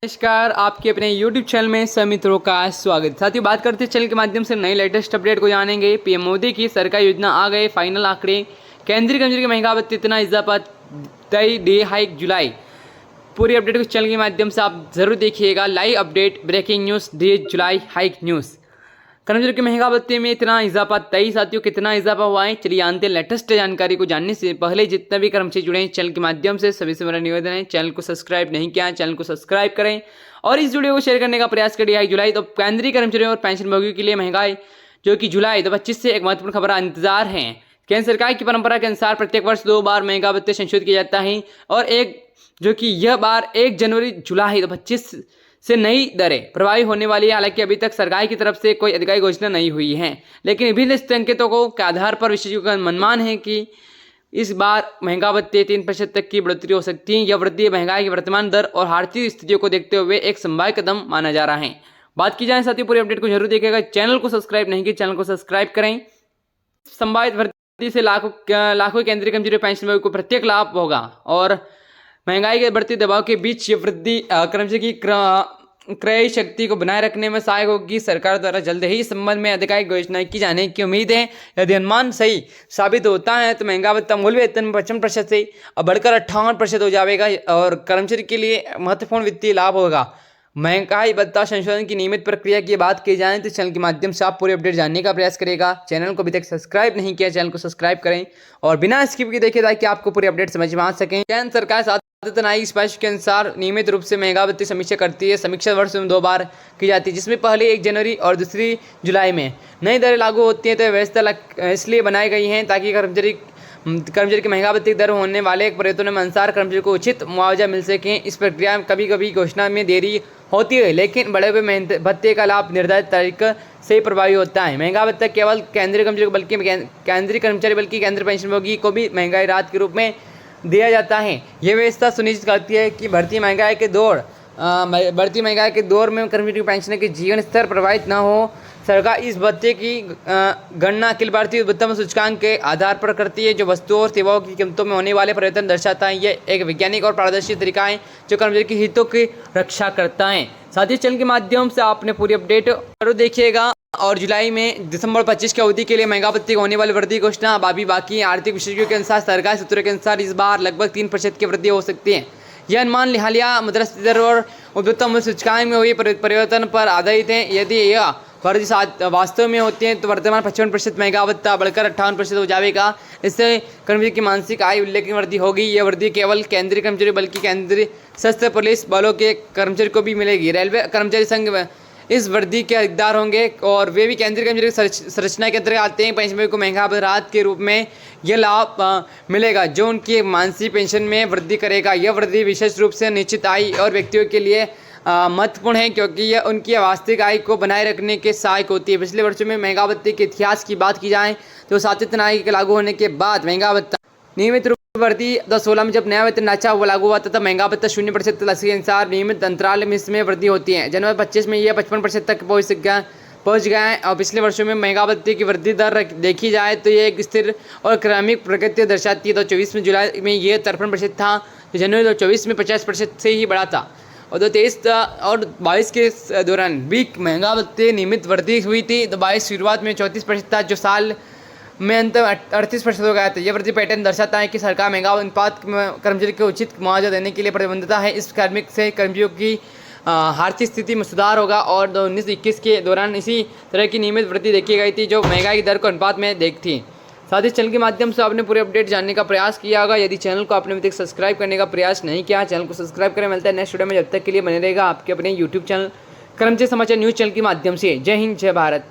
नमस्कार, आपके अपने YouTube चैनल में सभी मित्रों का स्वागत। साथियों, बात करते हैं चैनल के माध्यम से नई लेटेस्ट अपडेट को जानेंगे। पीएम मोदी की सरकारी योजना आ गए फाइनल आंकड़े। केंद्रीय कर्मचारी की महंगा भत्ते इतना इजाफा, तय डे हाइक जुलाई। पूरी अपडेट को चैनल के माध्यम से आप जरूर देखिएगा। Live update, breaking news, DA July hike news. कर्मचारियों के महंगा भत्ते में इतना इजाफा तय। साथियों, कितना इजाफा हुआ है, चलिए जानते हैं। लेटेस्ट जानकारी को जानने से पहले जितने भी कर्मचारी जुड़े हैं चैनल के माध्यम से, सभी से मेरा निवेदन है, चैनल को सब्सक्राइब नहीं किया है चैनल को सब्सक्राइब करें और इस वीडियो को शेयर करने का प्रयास करिए। आई जुलाई तो केंद्रीय कर्मचारियों और पेंशनभोगियों के लिए महंगाई जो कि जुलाई 2025 से एक महत्वपूर्ण खबर इंतजार है। केंद्र सरकार की परंपरा के अनुसार प्रत्येक वर्ष 2 बार महंगा भत्ते संशोधित किया जाता है और एक जो कि यह बार 1 जनवरी जुलाई 2025 से नई दरें प्रभावी होने वाली है। हालांकि अभी तक सरकार की तरफ से कोई अधिकारी घोषणा नहीं हुई है, लेकिन विभिन्न संकेतों के आधार पर विशेषज्ञों का अनुमान है कि इस बार महंगा भत्ते 3% तक की बढ़ोतरी हो सकती है। यह वृद्धि महंगाई की वर्तमान दर और आर्थिक स्थितियों को देखते हुए एक संभावित कदम माना जा रहा है। बात की जाए साथियों, पूरी अपडेट को जरूर देखिएगा। चैनल को सब्सक्राइब नहीं किया चैनल को सब्सक्राइब करें। संभावित वृद्धि से लाखों केंद्रीय कर्मचारी पेंशन को प्रत्येक लाभ होगा और महंगाई के बढ़ते दबाव के बीच ये वृद्धि कर्मचारी की क्रय शक्ति को बनाए रखने में सहायक होगी। सरकार द्वारा जल्द ही इस संबंध में आधिकारिक घोषणा की जाने की उम्मीद है। यदि अनुमान सही साबित होता है तो महंगा भत्ता मूल वेतन में 55% से अब बढ़कर 58% हो जाएगा और कर्मचारी के लिए महत्वपूर्ण वित्तीय लाभ होगा। महंगाई भत्ता संशोधन की नियमित प्रक्रिया की बात की जाए तो चैनल के माध्यम से आप पूरी अपडेट जानने का प्रयास करेगा। चैनल को अभी तक सब्सक्राइब नहीं किया चैनल को सब्सक्राइब करें और बिना स्किप के देखिए ताकि आपको पूरी अपडेट समझ में आ सकें। केंद्र सरकार नाई स्पष्ट के अनुसार नियमित रूप से महंगा भत्ते समीक्षा करती है। समीक्षा वर्ष में 2 बार की जाती है, जिसमें पहले 1 जनवरी और दूसरी जुलाई में नई दरें लागू होती हैं। तो व्यवस्था इसलिए बनाई गई है ताकि कर्मचारी की महंगा भत्ते दर होने वाले परिवर्तनों में अनुसार कर्मचारी को उचित मुआवजा मिल सके। इस प्रक्रिया में कभी कभी घोषणा में देरी होती है, लेकिन बढ़े हुए भत्ते का लाभ निर्धारित तारीख से प्रभावी होता है। महंगा भत्ता केवल केंद्रीय कर्मचारी बल्कि केंद्रीय पेंशनभोगी को भी महंगाई राहत के रूप में दिया जाता है। यह व्यवस्था सुनिश्चित करती है कि बढ़ती महंगाई के दौर में कर्मचारी की पेंशन के जीवन स्तर प्रभावित न हो। सरकार इस भत्ते की गणना अखिल भारतीय उपभोक्ता सूचकांक के आधार पर करती है, जो वस्तुओं और सेवाओं की कीमतों में होने वाले परिवर्तन दर्शाता है। यह एक वैज्ञानिक और पारदर्शी तरीका है जो कर्मचारी के हितों की रक्षा करता है। साथ ही चैनल के माध्यम से आपने पूरी अपडेट जरूर देखिएगा और जुलाई में दिसंबर 25 की अवधि के लिए महंगा भत्ते होने वाली वृद्धि घोषणा अभी बाकी। आर्थिक विशेषज्ञों के अनुसार सरकारी सूत्रों के अनुसार इस बार लगभग 3% की वृद्धि हो सकती है। यह अनुमान हालिया मुद्रास्फीति दर और उपभोक्ता मूल्य सूचकांक में हुई परिवर्तन पर आधारित है। यदि यह वृद्धि वास्तव में होती है तो वर्तमान 55% महंगा भत्ता बढ़कर 58% हो जाएगा। इससे कर्मचारी की मानसिक आय उल्लेखनीय वृद्धि होगी। यह वृद्धि केवल केंद्रीय कर्मचारी बल्कि केंद्रीय सशस्त्र पुलिस बलों के कर्मचारी को भी मिलेगी। रेलवे कर्मचारी संघ इस वृद्धि के हकदार होंगे और वे भी केंद्रीय कर्मचारी संरचना के अंतर्गत आते हैं। पेंशनभोगी को महंगा राहत के रूप में यह लाभ मिलेगा जो उनकी मासिक पेंशन में वृद्धि करेगा। यह वृद्धि विशेष रूप से निश्चित आय और व्यक्तियों के लिए महत्वपूर्ण है क्योंकि यह उनकी वास्तविक आय को बनाए रखने के सहायक होती है। पिछले वर्षों में महंगा भत्ते के इतिहास की बात की जाए तो सातत्य न्याय के लागू होने के बाद महंगा भत्ता नियमित रूप वृद्धि 2016 में जब नया वेतन ढांचा वो लागू हुआ तब महंगा भत्ता 0% के अनुसार नियमित अंतराल में इसमें वृद्धि होती है। जनवरी 25 में यह 55% तक पहुंच गया है और पिछले वर्षों में महंगा भत्ते की वृद्धि दर देखी जाए तो यह एक स्थिर और क्रमिक प्रगति दर्शाती है। 2024 में जुलाई में यह 53% था, तो जनवरी 2024 में 50% से ही बढ़ा था और 2023 और 22 के दौरान भी महंगा भत्ते नियमित वृद्धि हुई थी। तो 22 शुरुआत में 34% था जो साल में अंत 38% हो गया था। यह वृद्धि पैटर्न दर्शाता है कि सरकार महंगा अनुपात कर्मचारी को उचित मुआवजा देने के लिए प्रतिबद्धता है। इस कार्मिक से कर्मचारियों की आर्थिक स्थिति में सुधार होगा और 19-21 के दौरान इसी तरह की नियमित वृद्धि देखी गई थी जो महंगाई की दर को अनुपात में देखती। साथ ही चैनल के माध्यम से आपने पूरे अपडेट जानने का प्रयास किया होगा। यदि चैनल को आपने अभी तक सब्सक्राइब करने का प्रयास नहीं किया चैनल को सब्सक्राइब करें। मिलता है नेक्स्ट वीडियो में, जब तक के लिए बने रहेगा आपके अपने यूट्यूब चैनल कर्मचारी समाचार न्यूज़ चैनल के माध्यम से। जय हिंद, जय भारत।